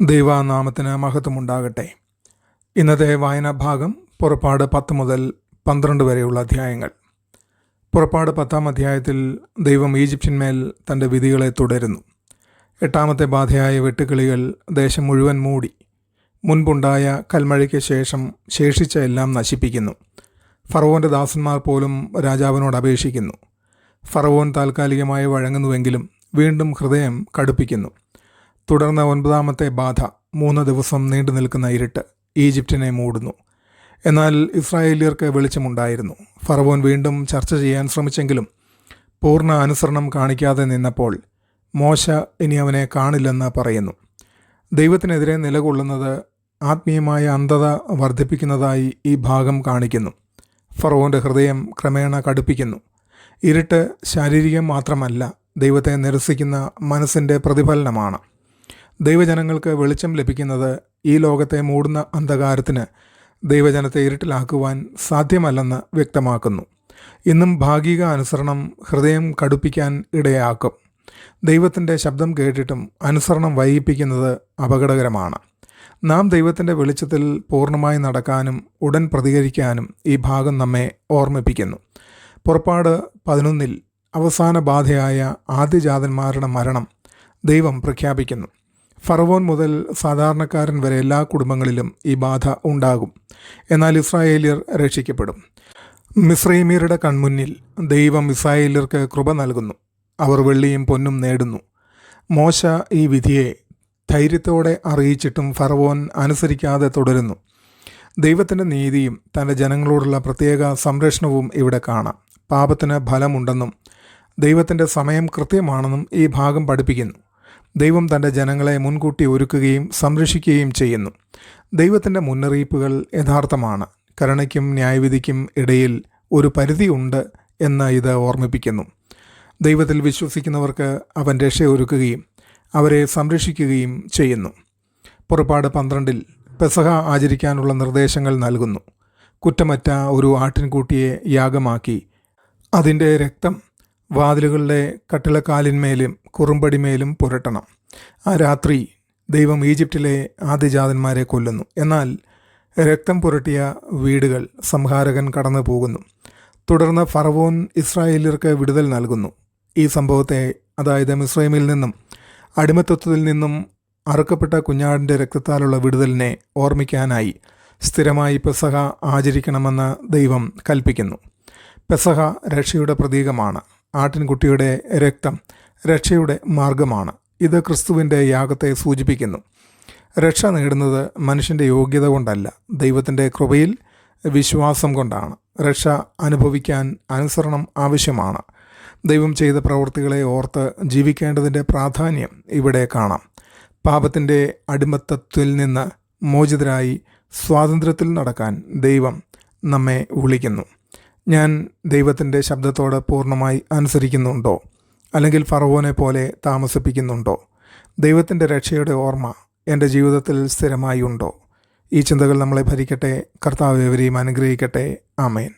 ദൈവനാമത്തിന് മഹത്വമുണ്ടാകട്ടെ. ഇന്നത്തെ വായനാ ഭാഗം പുറപ്പാട് 10 മുതൽ 12 വരെയുള്ള അധ്യായങ്ങൾ. പുറപ്പാട് 10-ാം അധ്യായത്തിൽ ദൈവം ഈജിപ്ഷ്യന്മേൽ തൻ്റെ വിധികളെ തുടരുന്നു. 8-ാമത്തെ ബാധയായ വെട്ടുക്കിളികൾ ദേശം മുഴുവൻ മൂടി. മുൻപുണ്ടായ കൽമഴയ്ക്ക് ശേഷം ശേഷിച്ച എല്ലാം നശിപ്പിക്കുന്നു. ഫറവോൻ്റെ ദാസന്മാർ പോലും രാജാവിനോട് അപേക്ഷിക്കുന്നു. ഫറവോൻ താൽക്കാലികമായി വഴങ്ങുന്നുവെങ്കിലും വീണ്ടും ഹൃദയം കടുപ്പിക്കുന്നു. തുടർന്ന് 9-ാമത്തെ ബാധ 3 ദിവസം നീണ്ടു നിൽക്കുന്ന ഇരുട്ട് ഈജിപ്റ്റിനെ മൂടുന്നു. എന്നാൽ ഇസ്രായേലിയർക്ക് വെളിച്ചമുണ്ടായിരുന്നു. ഫറവോൻ വീണ്ടും ചർച്ച ചെയ്യാൻ ശ്രമിച്ചെങ്കിലും പൂർണ്ണ അനുസരണം കാണിക്കാതെ നിന്നപ്പോൾ മോശ ഇനി അവനെ കാണില്ലെന്ന് പറയുന്നു. ദൈവത്തിനെതിരെ നിലകൊള്ളുന്നത് ആത്മീയമായ അന്ധത വർദ്ധിപ്പിക്കുന്നതായി ഈ ഭാഗം കാണിക്കുന്നു. ഫറവോൻ്റെ ഹൃദയം ക്രമേണ കടുപ്പിക്കുന്നു. ഇരുട്ട് ശാരീരികം മാത്രമല്ല, ദൈവത്തെ നിരസിക്കുന്ന മനസ്സിൻ്റെ പ്രതിഫലനമാണ്. ദൈവജനങ്ങൾക്ക് വെളിച്ചം ലഭിക്കുന്നത് ഈ ലോകത്തെ മൂടുന്ന അന്ധകാരത്തിന് ദൈവജനത്തെ ഇരുട്ടിലാക്കുവാൻ സാധ്യമല്ലെന്ന് വ്യക്തമാക്കുന്നു. ഇന്നും ഭാഗിക അനുസരണം ഹൃദയം കടുപ്പിക്കാൻ ഇടയാക്കും. ദൈവത്തിൻ്റെ ശബ്ദം കേട്ടിട്ടും അനുസരണം വൈകിപ്പിക്കുന്നത് അപകടകരമാണ്. നാം ദൈവത്തിൻ്റെ വെളിച്ചത്തിൽ പൂർണ്ണമായി നടക്കാനും ഉടൻ പ്രതികരിക്കാനും ഈ ഭാഗം നമ്മെ ഓർമ്മിപ്പിക്കുന്നു. പുറപ്പാട് 11 അവസാന ബാധയായ ആദ്യജാതന്മാരുടെ മരണം ദൈവം പ്രഖ്യാപിക്കുന്നു. ഫറവോൻ മുതൽ സാധാരണക്കാരൻ വരെ എല്ലാ കുടുംബങ്ങളിലും ഈ ബാധ ഉണ്ടാകും. എന്നാൽ ഇസ്രായേലിയർ രക്ഷിക്കപ്പെടും. മിസ്രൈമ്യരുടെ കൺമുന്നിൽ ദൈവം ഇസ്രായേലിയർക്ക് കൃപ നൽകുന്നു. അവർ വെള്ളിയും പൊന്നും നേടുന്നു. മോശ ഈ വിധിയെ ധൈര്യത്തോടെ അറിയിച്ചിട്ടും ഫറവോൻ അനുസരിക്കാതെ തുടരുന്നു. ദൈവത്തിൻ്റെ നീതിയും തൻ്റെ ജനങ്ങളോടുള്ള പ്രത്യേക സംരക്ഷണവും ഇവിടെ കാണാം. പാപത്തിന് ഫലമുണ്ടെന്നും ദൈവത്തിൻ്റെ സമയം കൃത്യമാണെന്നും ഈ ഭാഗം പഠിപ്പിക്കുന്നു. ദൈവം തൻ്റെ ജനങ്ങളെ മുൻകൂട്ടി ഒരുക്കുകയും സംരക്ഷിക്കുകയും ചെയ്യുന്നു. ദൈവത്തിൻ്റെ മുന്നറിയിപ്പുകൾ യഥാർത്ഥമാണ്. കരുണയ്ക്കും ന്യായവിധിക്കും ഇടയിൽ ഒരു പരിധിയുണ്ട് എന്ന് ഇത് ഓർമ്മിപ്പിക്കുന്നു. ദൈവത്തിൽ വിശ്വസിക്കുന്നവർക്ക് അവൻ രക്ഷയൊരുക്കുകയും അവരെ സംരക്ഷിക്കുകയും ചെയ്യുന്നു. പുറപ്പാട് 12 പെസഹ ആചരിക്കാനുള്ള നിർദ്ദേശങ്ങൾ നൽകുന്നു. കുറ്റമറ്റ ഒരു ആട്ടിൻകുട്ടിയെ യാഗമാക്കി അതിൻ്റെ രക്തം വാതിലുകളുടെ കട്ടിളക്കാലിന്മേലും കുറുമ്പടിമേലും പുരട്ടണം. ആ രാത്രി ദൈവം ഈജിപ്തിലെ ആദ്യജാതന്മാരെ കൊല്ലുന്നു. എന്നാൽ രക്തം പുരട്ടിയ വീടുകൾ സംഹാരകൻ കടന്നു പോകുന്നു. തുടർന്ന് ഫറവോൻ ഇസ്രായേലിയർക്ക് വിടുതൽ നൽകുന്നു. ഈ സംഭവത്തെ, അതായത് മിസ്രൈമിൽ നിന്നും അടിമത്തത്തിൽ നിന്നും അറുക്കപ്പെട്ട കുഞ്ഞാടിൻ്റെ രക്തത്താലുള്ള വിടുതലിനെ ഓർമ്മിക്കാനായി സ്ഥിരമായി പെസഹ ആചരിക്കണമെന്ന് ദൈവം കൽപ്പിക്കുന്നു. പെസഹ രക്ഷയുടെ പ്രതീകമാണ്. ആട്ടിൻകുട്ടിയുടെ രക്തം രക്ഷയുടെ മാർഗമാണ്. ഇത് ക്രിസ്തുവിൻ്റെ യാഗത്തെ സൂചിപ്പിക്കുന്നു. രക്ഷ നേടുന്നത് മനുഷ്യൻ്റെ യോഗ്യത കൊണ്ടല്ല, ദൈവത്തിൻ്റെ കൃപയിൽ വിശ്വാസം കൊണ്ടാണ്. രക്ഷ അനുഭവിക്കാൻ അനുസരണം ആവശ്യമാണ്. ദൈവം ചെയ്ത പ്രവൃത്തികളെ ഓർത്ത് ജീവിക്കേണ്ടതിൻ്റെ പ്രാധാന്യം ഇവിടെ കാണാം. പാപത്തിൻ്റെ അടിമത്തത്തിൽ നിന്ന് മോചിതരായി സ്വാതന്ത്ര്യത്തിൽ നടക്കാൻ ദൈവം നമ്മെ വിളിക്കുന്നു. ഞാൻ ദൈവത്തിൻ്റെ ശബ്ദത്തോട് പൂർണ്ണമായി അനുസരിക്കുന്നുണ്ടോ? അല്ലെങ്കിൽ ഫറവോനെ പോലെ താമസിപ്പിക്കുന്നുണ്ടോ? ദൈവത്തിൻ്റെ രക്ഷയുടെ ഓർമ്മ എൻ്റെ ജീവിതത്തിൽ സ്ഥിരമായി ഉണ്ടോ? ഈ ചിന്തകൾ നമ്മളെ ഭരിക്കട്ടെ. കർത്താവ് ഏവരെയും അനുഗ്രഹിക്കട്ടെ. ആമേൻ.